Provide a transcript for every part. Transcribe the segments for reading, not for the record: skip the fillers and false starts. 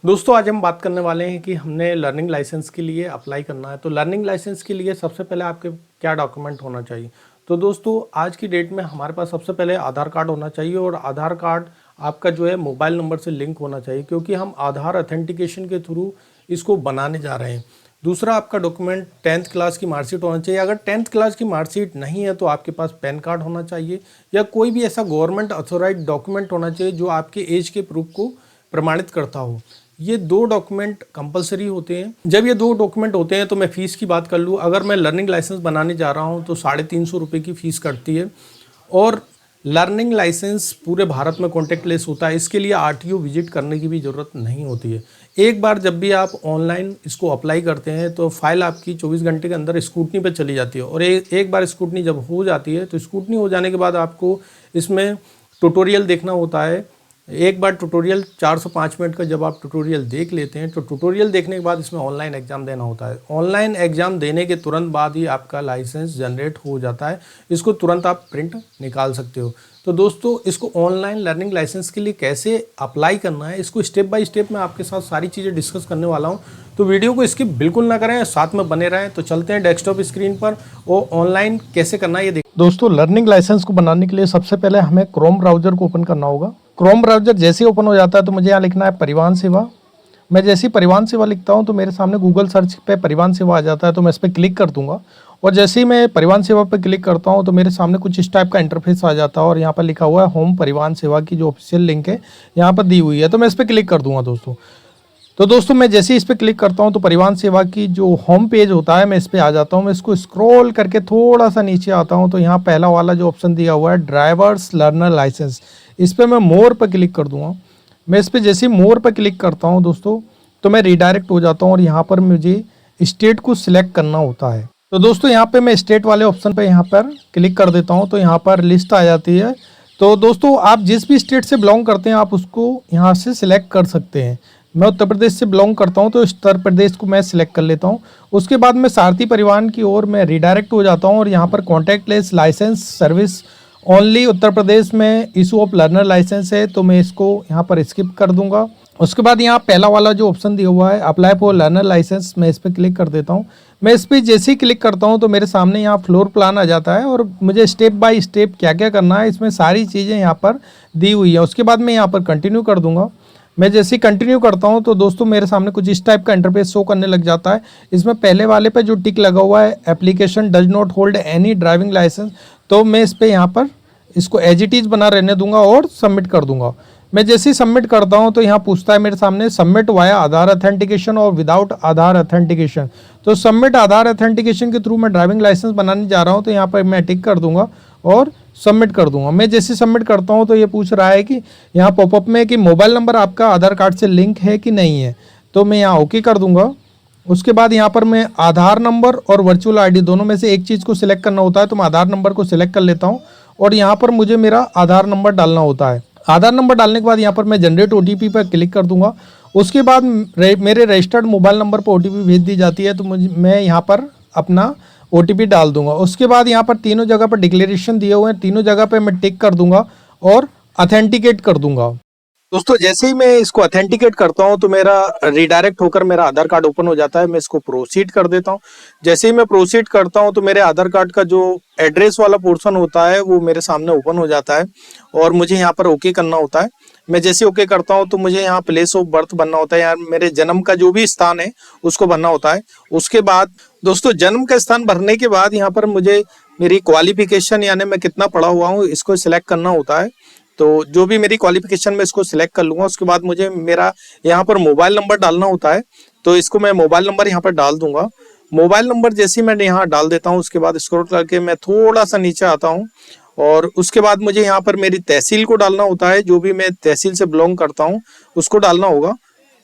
दोस्तों आज हम बात करने वाले हैं कि हमने लर्निंग लाइसेंस के लिए अप्लाई करना है। तो लर्निंग लाइसेंस के लिए सबसे पहले आपके क्या डॉक्यूमेंट होना चाहिए। तो दोस्तों आज की डेट में हमारे पास सबसे पहले आधार कार्ड होना चाहिए और आधार कार्ड आपका जो है मोबाइल नंबर से लिंक होना चाहिए, क्योंकि हम आधार अथेंटिकेशन के थ्रू इसको बनाने जा रहे हैं। दूसरा आपका डॉक्यूमेंट 10th क्लास की मार्कशीट होना चाहिए। अगर 10th क्लास की मार्कशीट नहीं है तो आपके पास पैन कार्ड होना चाहिए या कोई भी ऐसा गवर्नमेंट ऑथोराइज्ड डॉक्यूमेंट होना चाहिए जो आपके एज के प्रूफ को प्रमाणित करता हो। ये दो डॉक्यूमेंट कंपलसरी होते हैं। जब ये दो डॉक्यूमेंट होते हैं तो मैं फ़ीस की बात कर लूँ, अगर मैं लर्निंग लाइसेंस बनाने जा रहा हूँ तो 350 रुपये की फ़ीस कटती है। और लर्निंग लाइसेंस पूरे भारत में कॉन्टैक्टलेस होता है, इसके लिए आरटीओ विजिट करने की भी ज़रूरत नहीं होती है। एक बार जब भी आप ऑनलाइन इसको अप्लाई करते हैं तो फाइल आपकी 24 घंटे के अंदर स्क्रूटनी पर चली जाती है और एक बार स्क्रूटनी जब हो जाती है तो स्क्रूटनी हो जाने के बाद आपको इसमें ट्यूटोरियल देखना होता है। एक बार ट्यूटोरियल 4 से 5 मिनट का जब आप ट्यूटोरियल देख लेते हैं तो ट्यूटोरियल देखने के बाद इसमें ऑनलाइन एग्ज़ाम देना होता है। ऑनलाइन एग्ज़ाम देने के तुरंत बाद ही आपका लाइसेंस जनरेट हो जाता है, इसको तुरंत आप प्रिंट निकाल सकते हो। तो दोस्तों इसको ऑनलाइन लर्निंग लाइसेंस के लिए कैसे अप्लाई करना है, इसको स्टेप बाय स्टेप मैं आपके साथ सारी चीज़ें डिस्कस करने वाला हूँ। तो वीडियो को स्किप बिल्कुल ना करें, साथ में बने रहें। तो चलते हैं डेस्कटॉप स्क्रीन पर वो ऑनलाइन कैसे करना है ये देख। दोस्तों लर्निंग लाइसेंस को बनाने के लिए सबसे पहले हमें क्रोम ब्राउज़र को ओपन करना होगा। क्रोम ब्राउज़र जैसे ही ओपन हो जाता है तो मुझे यहाँ लिखना है परिवहन सेवा। मैं जैसे ही परिवहन सेवा लिखता हूँ तो मेरे सामने गूगल सर्च पे परिवहन सेवा आ जाता है, तो मैं इस पर क्लिक कर दूंगा। और जैसे ही मैं परिवहन सेवा पर क्लिक करता हूँ तो मेरे सामने कुछ इस टाइप का इंटरफेस आ जाता है और यहाँ पर लिखा हुआ है होम परिवहन सेवा की जो ऑफिशियल लिंक है यहाँ पर दी हुई है, तो मैं इस पर क्लिक कर दूंगा दोस्तों। तो दोस्तों मैं जैसे ही इस पर क्लिक करता हूं तो परिवहन सेवा की जो होम पेज होता है मैं इस पर आ जाता हूं। मैं इसको स्क्रॉल करके थोड़ा सा नीचे आता हूं तो यहाँ पहला वाला जो ऑप्शन दिया हुआ है ड्राइवर्स लर्नर लाइसेंस, इस पर मैं मोर पर क्लिक कर दूंगा। मैं इस पर जैसे ही मोर पर क्लिक करता हूँ दोस्तों तो मैं रिडायरेक्ट हो जाता हूँ और यहाँ पर मुझे स्टेट को सिलेक्ट करना होता है। तो दोस्तों यहाँ पर मैं स्टेट वाले ऑप्शन पर यहाँ पर क्लिक कर देता हूँ तो यहाँ पर लिस्ट आ जाती है। तो दोस्तों आप जिस भी स्टेट से बिलोंग करते हैं आप उसको यहाँ से सिलेक्ट कर सकते हैं। मैं उत्तर प्रदेश से बिलोंग करता हूं तो उत्तर प्रदेश को मैं सिलेक्ट कर लेता हूं। उसके बाद मैं सारथी परिवहन की ओर मैं रिडायरेक्ट हो जाता हूं और यहां पर contactless licence service only Uttar Pradesh में इशू ऑफ लर्नर लाइसेंस है, तो मैं इसको यहां पर स्किप कर दूंगा। उसके बाद यहाँ पहला वाला जो ऑप्शन दिया हुआ है अप्लाई फॉर लर्नर लाइसेंस, मैं इस पर क्लिक कर देता हूँ। मैं इस पर जैसे ही क्लिक करता हूँ तो मेरे सामने यहाँ फ्लोर प्लान आ जाता है और मुझे स्टेप बाय स्टेप क्या क्या करना है इसमें सारी चीज़ें यहाँ पर दी हुई है। उसके बाद मैं यहाँ पर कंटिन्यू कर दूंगा। मैं जैसे ही कंटिन्यू करता हूं तो दोस्तों मेरे सामने कुछ इस टाइप का इंटरफेस शो करने लग जाता है। इसमें पहले वाले पे जो टिक लगा हुआ है application does not hold any driving licence, तो मैं इस पे यहाँ पर इसको एज इट इज़ बना रहने दूंगा और सबमिट कर दूंगा। मैं जैसे ही सबमिट करता हूं तो यहाँ पूछता है मेरे सामने सबमिट वाया आधार अथेंटिकेशन और विदाउट आधार अथेंटिकेशन। तो सबमिट आधार अथेंटिकेशन के थ्रू मैं ड्राइविंग लाइसेंस बनाने जा रहा हूँ, तो यहाँ पर मैं टिक कर दूंगा और सबमिट कर दूंगा। मैं जैसे सबमिट करता हूं तो ये पूछ रहा है कि यहाँ पॉपअप में कि मोबाइल नंबर आपका आधार कार्ड से लिंक है कि नहीं है, तो मैं यहाँ ओके कर दूंगा। उसके बाद यहाँ पर मैं आधार नंबर और वर्चुअल आईडी दोनों में से एक चीज़ को सिलेक्ट करना होता है, तो मैं आधार नंबर को सिलेक्ट कर लेता हूँ और यहाँ पर मुझे मेरा आधार नंबर डालना होता है। आधार नंबर डालने के बाद यहाँ पर मैं जनरेट OTP पर क्लिक कर दूंगा। उसके बाद मेरे रजिस्टर्ड मोबाइल नंबर पर OTP भेज दी जाती है, तो मैं यहाँ पर अपना OTP डाल दूंगा। उसके बाद यहाँ पर तीनों जगह पर डिक्लेरेशन दिए हुए हैं, तीनों जगह पे मैं टिक कर दूंगा और अथेंटिकेट कर दूंगा। दोस्तों जैसे ही मैं इसको अथेंटिकेट करता हूं तो मेरा रिडायरेक्ट होकर मेरा आधार कार्ड ओपन हो जाता है। मैं इसको प्रोसीड कर देता हूं। जैसे ही मैं प्रोसीड करता हूं तो मेरे आधार कार्ड का जो एड्रेस वाला पोर्शन होता है वो मेरे सामने ओपन हो जाता है और मुझे यहाँ पर ओके करना होता है। मैं जैसे ओके करता हूं तो मुझे यहाँ प्लेस ऑफ बर्थ भरना होता है, यार मेरे जन्म का जो भी स्थान है उसको भरना होता है। उसके बाद दोस्तों जन्म का स्थान भरने के बाद यहाँ पर मुझे मेरी क्वालिफिकेशन यानी मैं कितना पढ़ा हुआ हूँ इसको सिलेक्ट करना होता है। तो जो भी मेरी क्वालिफिकेशन में इसको सिलेक्ट कर लूंगा। उसके बाद मुझे मेरा यहाँ पर मोबाइल नंबर डालना होता है, तो इसको मैं मोबाइल नंबर यहाँ पर डाल दूंगा। मोबाइल नंबर जैसे ही मैं यहाँ डाल देता हूँ उसके बाद स्क्रॉल करके मैं थोड़ा सा नीचे आता हूँ और उसके बाद मुझे यहाँ पर मेरी तहसील को डालना होता है, जो भी मैं तहसील से बिलोंग करता हूँ उसको डालना होगा।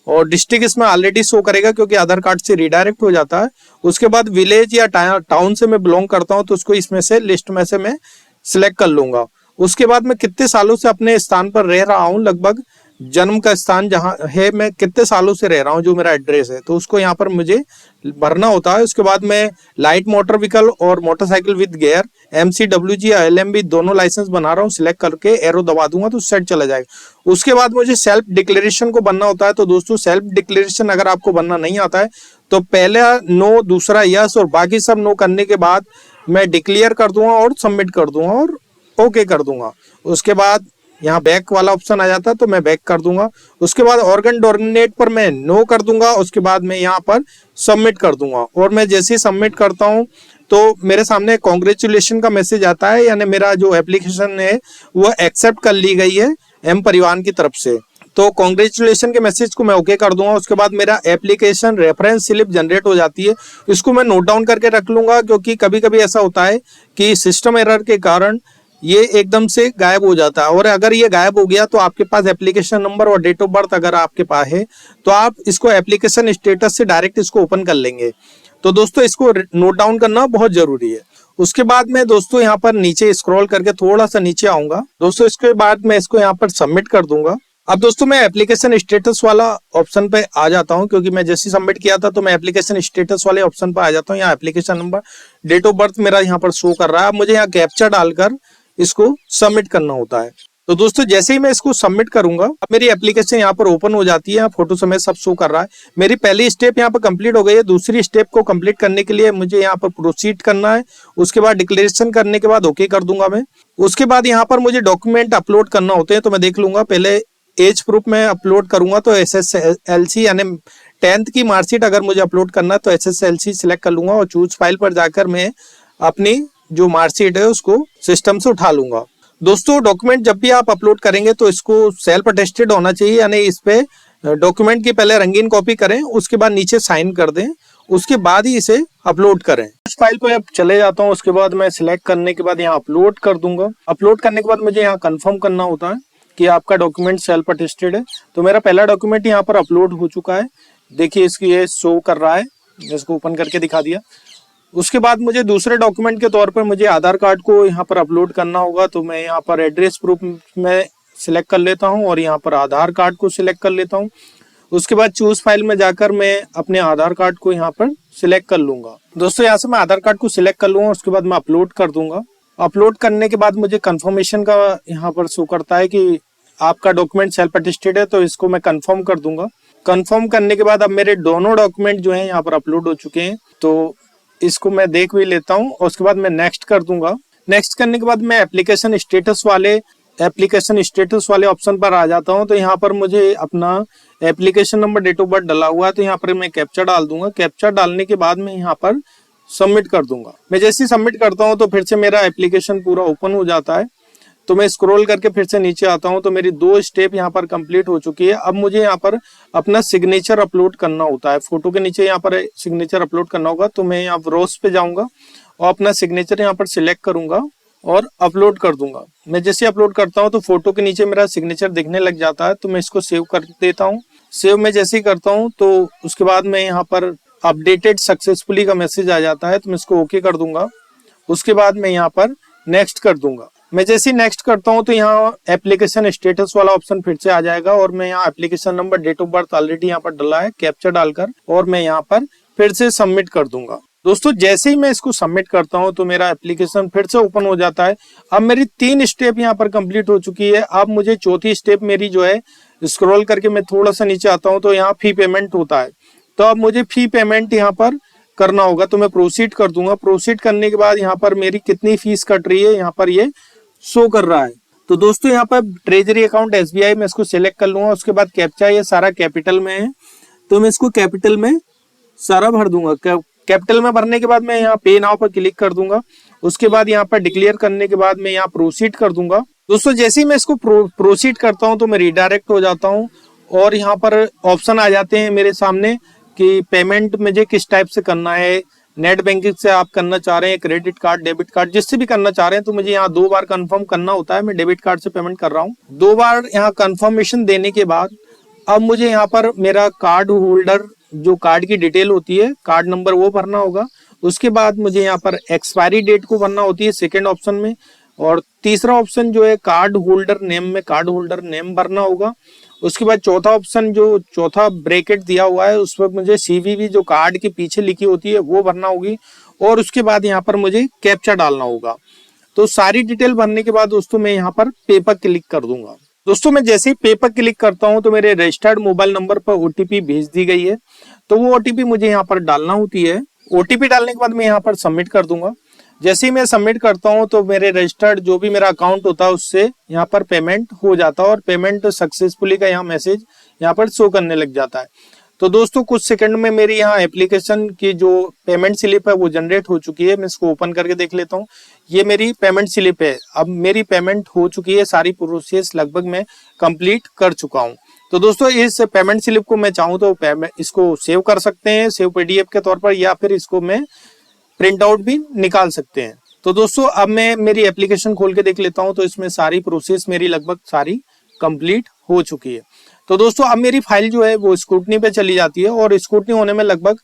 और डिस्ट्रिक्ट इसमें ऑलरेडी शो करेगा क्योंकि आधार कार्ड से रिडायरेक्ट हो जाता है। उसके बाद विलेज या टाउन से मैं बिलोंग करता हूँ तो उसको इसमें से लिस्ट में से मैं सिलेक्ट कर लूंगा। उसके बाद मैं कितने सालों से अपने स्थान पर रह रहा हूँ, लगभग जन्म का स्थान जहाँ है, मैं कितने सालों से रह रहा हूँ, जो मेरा एड्रेस है, तो उसको यहाँ पर मुझे भरना होता है। उसके बाद मैं लाइट मोटर व्हीकल और motorcycle with gear MCWG LMB दोनों लाइसेंस बना रहा हूँ, सिलेक्ट करके एरो दबा दूंगा तो सेट चला जाएगा। उसके बाद मुझे सेल्फ डिक्लेरेशन को बनना होता है। तो दोस्तों सेल्फ डिक्लेरेशन अगर आपको बनना नहीं आता है तो पहला नो, दूसरा यस और बाकी सब नो करने के बाद मैं डिक्लेयर कर दूंगा और सबमिट कर दूंगा और ओके कर दूंगा। उसके बाद यहाँ बैक वाला ऑप्शन आ जाता है तो मैं बैक कर दूंगा। उसके बाद ऑर्गन डोनेट पर मैं नो कर दूंगा। उसके बाद मैं यहाँ पर सबमिट कर दूंगा और मैं जैसे ही सबमिट करता हूँ तो मेरे सामने कॉन्ग्रेचुलेशन का मैसेज आता है, यानी मेरा जो एप्लीकेशन है वो एक्सेप्ट कर ली गई है एम परिवहन की तरफ से। तो कॉन्ग्रेचुलेशन के मैसेज को मैं ओके कर दूंगा। उसके बाद मेरा एप्लीकेशन रेफरेंस स्लिप जनरेट हो जाती है। इसको मैं नोट डाउन करके रख लूंगा, क्योंकि कभी कभी ऐसा होता है कि सिस्टम एरर के कारण ये एकदम से गायब हो जाता है, और अगर ये गायब हो गया तो आपके पास एप्लीकेशन नंबर और डेट ऑफ बर्थ अगर आपके पास है तो आप इसको एप्लीकेशन स्टेटस से डायरेक्ट इसको ओपन कर लेंगे। तो दोस्तों इसको नोट डाउन करना बहुत जरूरी है। उसके बाद मैं दोस्तों यहाँ पर नीचे स्क्रॉल करके थोड़ा सा नीचे आऊंगा दोस्तों। इसके बाद मैं इसको यहाँ पर सबमिट कर दूंगा। अब दोस्तों मैं एप्लीकेशन स्टेटस वाला ऑप्शन पे आ जाता हूं, क्योंकि मैं जैसे सबमिट किया था तो मैं एप्लीकेशन स्टेटस वाले ऑप्शन पे आ जाता हूं। यहाँ application number, date of birth मेरा यहाँ पर शो कर रहा है। अब मुझे यहाँ कैप्चा डालकर इसको सबमिट करना होता है। तो दोस्तों जैसे ही मैं इसको सबमिट करूंगा अब मेरी एप्लीकेशन यहाँ पर ओपन हो जाती है। फोटो समेत सब शो कर रहा है। मेरी पहली स्टेप यहाँ पर कंप्लीट हो गई है। दूसरी स्टेप को कंप्लीट करने के लिए मुझे यहाँ पर प्रोसीड करना है। उसके बाद डिक्लेरेशन करने के बाद ओके कर दूंगा मैं। उसके बाद यहाँ पर मुझे डॉक्यूमेंट अपलोड करना होते हैं, तो मैं देख लूंगा। पहले एज प्रूफ में अपलोड करूंगा तो SSLC यानी 10th की मार्कशीट अगर मुझे अपलोड करना है तो SSLC सिलेक्ट कर लूंगा और चूज फाइल पर जाकर मैं अपनी जो मार्कशीट है उसको सिस्टम से उठा लूंगा। दोस्तों डॉक्यूमेंट जब भी आप अपलोड करेंगे तो इसको सेल्फ अटेस्टेड होना चाहिए, यानी इस पे डॉक्यूमेंट की पहले रंगीन कॉपी करें, उसके बाद नीचे साइन कर दें, उसके बाद ही इसे अपलोड करें। इस फाइल पे अब चले जाता हूँ। उसके बाद मैं सिलेक्ट करने के बाद यहाँ अपलोड कर दूंगा। अपलोड करने के बाद मुझे यहाँ कंफर्म करना होता है कि आपका डॉक्यूमेंट सेल्फ अटेस्टेड है। तो मेरा पहला डॉक्यूमेंट यहाँ पर अपलोड हो चुका है। देखिए इसकी ये शो कर रहा है, इसको ओपन करके दिखा दिया। उसके बाद मुझे दूसरे डॉक्यूमेंट के तौर पर मुझे आधार कार्ड को यहाँ पर अपलोड करना होगा। तो मैं यहाँ पर एड्रेस प्रूफ में सिलेक्ट कर लेता हूँ और यहाँ पर आधार कार्ड को सिलेक्ट कर लेता हूँ। उसके बाद चूज फाइल में जाकर मैं अपने आधार कार्ड को यहाँ पर सिलेक्ट कर लूंगा। दोस्तों यहाँ से मैं आधार कार्ड को सिलेक्ट कर लूंगा। उसके बाद मैं अपलोड कर दूंगा। अपलोड करने के बाद मुझे कंफर्मेशन का यहाँ पर शो करता है कि आपका डॉक्यूमेंट सेल्फ अटेस्टेड है, तो इसको मैं कंफर्म कर दूंगा। कंफर्म करने के बाद अब मेरे दोनों डॉक्यूमेंट जो हैं यहाँ पर अपलोड हो चुके हैं, तो इसको मैं देख भी लेता हूँ और उसके बाद मैं नेक्स्ट कर दूंगा। नेक्स्ट करने के बाद मैं एप्लीकेशन स्टेटस वाले ऑप्शन पर आ जाता हूँ। तो यहाँ पर मुझे अपना application number, date of birth डला हुआ है, तो यहाँ पर मैं कैप्चा डाल दूंगा। कैप्चा डालने के बाद मैं यहाँ पर सबमिट कर दूंगा। मैं जैसे ही सबमिट करता हूँ तो फिर से मेरा एप्लीकेशन पूरा ओपन हो जाता है। तो मैं स्क्रॉल करके फिर से नीचे आता हूं तो मेरी 2 स्टेप यहाँ पर कंप्लीट हो चुकी है। अब मुझे यहाँ पर अपना सिग्नेचर अपलोड करना होता है। फोटो के नीचे यहाँ पर सिग्नेचर अपलोड करना होगा। तो मैं यहाँ रोज पे जाऊंगा और अपना सिग्नेचर यहाँ पर सिलेक्ट करूंगा और अपलोड कर दूंगा। मैं जैसे अपलोड करता हूँ तो फोटो के नीचे मेरा सिग्नेचर दिखने लग जाता है। तो मैं इसको सेव कर देता हूँ। सेव में जैसे ही करता हूँ तो उसके बाद मैं यहाँ पर अपडेटेड सक्सेसफुली का मैसेज आ जाता है, तो मैं इसको ओके कर दूंगा। उसके बाद मैं यहाँ पर नेक्स्ट कर दूंगा। मैं जैसे ही नेक्स्ट करता हूं तो यहाँ एप्लीकेशन स्टेटस वाला ऑप्शन फिर से आ जाएगा और मैं यहाँ application number, date of birth already यहाँ पर डला है, कैप्चा डालकर, और मैं यहाँ पर फिर से सबमिट कर दूंगा। दोस्तों जैसे ही मैं इसको सबमिट करता हूं तो मेरा एप्लीकेशन फिर से ओपन हो जाता है। अब मेरी 3 स्टेप यहाँ पर कंप्लीट हो चुकी है। अब मुझे चौथी स्टेप मेरी जो है, स्क्रॉल करके मैं थोड़ा सा नीचे आता हूँ तो यहाँ फी पेमेंट होता है। तो अब मुझे फी पेमेंट यहाँ पर करना होगा। तो मैं प्रोसीड कर दूंगा। प्रोसीड करने के बाद यहाँ पर मेरी कितनी फीस कट रही है यहाँ पर ये शो कर रहा है। तो दोस्तों यहाँ पर ट्रेजरी अकाउंट SBI में इसको सिलेक्ट कर लूंगा। उसके बाद कैप्चा, ये सारा कैपिटल में है तो मैं इसको कैपिटल में सारा भर दूंगा। कैपिटल में भरने के बाद मैं यहाँ पे नाउ पर क्लिक कर दूंगा। उसके बाद यहाँ पर डिक्लेयर करने के बाद मैं यहाँ प्रोसीड कर दूंगा। दोस्तों जैसे ही मैं इसको प्रोसीड करता हूँ तो मैं रिडायरेक्ट हो जाता हूँ और यहाँ पर ऑप्शन आ जाते हैं मेरे सामने कि पेमेंट मुझे किस टाइप से करना है। नेट बैंकिंग से आप करना चाह रहे हैं, क्रेडिट कार्ड, डेबिट कार्ड, जिससे भी करना चाह रहे हैं। तो मुझे यहाँ 2 बार कंफर्म करना होता है। मैं डेबिट कार्ड से पेमेंट कर रहा हूँ। 2 बार यहाँ कंफर्मेशन देने के बाद अब मुझे यहाँ पर मेरा कार्ड होल्डर जो कार्ड की डिटेल होती है, कार्ड नंबर, वो भरना होगा। उसके बाद मुझे यहाँ पर एक्सपायरी डेट को भरना होती है सेकेंड ऑप्शन में, और तीसरा ऑप्शन जो है कार्ड होल्डर नेम में कार्ड होल्डर नेम भरना होगा। उसके बाद चौथा ऑप्शन जो चौथा ब्रैकेट दिया हुआ है उस पर मुझे CVV जो कार्ड के पीछे लिखी होती है वो भरना होगी, और उसके बाद यहाँ पर मुझे कैप्चा डालना होगा। तो सारी डिटेल भरने के बाद दोस्तों मैं यहाँ पर पे पर क्लिक कर दूंगा। दोस्तों मैं जैसे ही पे पर क्लिक करता हूँ तो मेरे रजिस्टर्ड मोबाइल नंबर पर OTP भेज दी गई है। तो वो OTP मुझे यहाँ पर डालना होती है। OTP डालने के बाद मैं यहाँ पर सबमिट कर दूंगा। जैसे ही मैं सबमिट करता हूँ तो मेरे रजिस्टर्ड जो भी मेरा अकाउंट होता है उससे यहाँ पर पेमेंट हो जाता है, और पेमेंट सक्सेसफुली का यहाँ मैसेज यहाँ पर शो करने लग जाता है। तो दोस्तों कुछ सेकंड में मेरी यहाँ एप्लीकेशन की जो पेमेंट स्लिप है वो जनरेट हो चुकी है। मैं इसको ओपन करके देख लेता हूँ। ये मेरी पेमेंट स्लिप है। अब मेरी पेमेंट हो चुकी है, सारी प्रोसेस लगभग मैं कंप्लीट कर चुका हूँ। तो दोस्तों इस पेमेंट स्लिप को मैं चाहूँ तो इसको सेव कर सकते हैं, सेव PDF के तौर पर, या फिर इसको मैं प्रिंट आउट भी निकाल सकते हैं। तो दोस्तों अब मैं मेरी एप्लीकेशन खोल के देख लेता हूँ। तो इसमें सारी प्रोसेस मेरी लगभग सारी कंप्लीट हो चुकी है। तो दोस्तों अब मेरी फाइल जो है वो स्क्रूटनी पे चली जाती है, और स्क्रूटनी होने में लगभग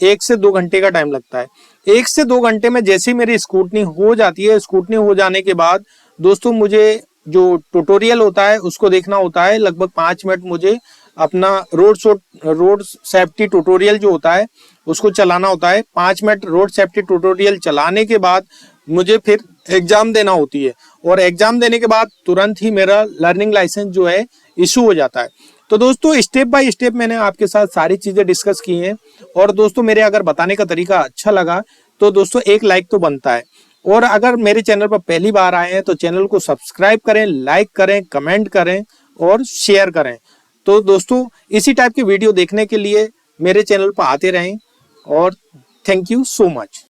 1 से 2 घंटे का टाइम लगता है। 1 से 2 घंटे में जैसे ही मेरी स्क्रूटनी हो जाती है, स्क्रूटनी हो जाने के बाद दोस्तों मुझे जो ट्यूटोरियल होता है उसको देखना होता है। लगभग 5 मिनट मुझे अपना रोड सेफ्टी ट्यूटोरियल जो होता है उसको चलाना होता है। 5 मिनट रोड सेफ्टी ट्यूटोरियल चलाने के बाद मुझे फिर एग्जाम देना होती है, और एग्जाम देने के बाद तुरंत ही मेरा लर्निंग लाइसेंस जो है इशू हो जाता है। तो दोस्तों स्टेप बाय स्टेप मैंने आपके साथ सारी चीजें डिस्कस की हैं, और दोस्तों मेरे अगर बताने का तरीका अच्छा लगा तो दोस्तों एक लाइक तो बनता है, और अगर मेरे चैनल पर पहली बार आए हैं तो चैनल को सब्सक्राइब करें, लाइक करें, कमेंट करें और शेयर करें। तो दोस्तों इसी टाइप की वीडियो देखने के लिए मेरे चैनल पर आते रहें, और थैंक यू सो मच।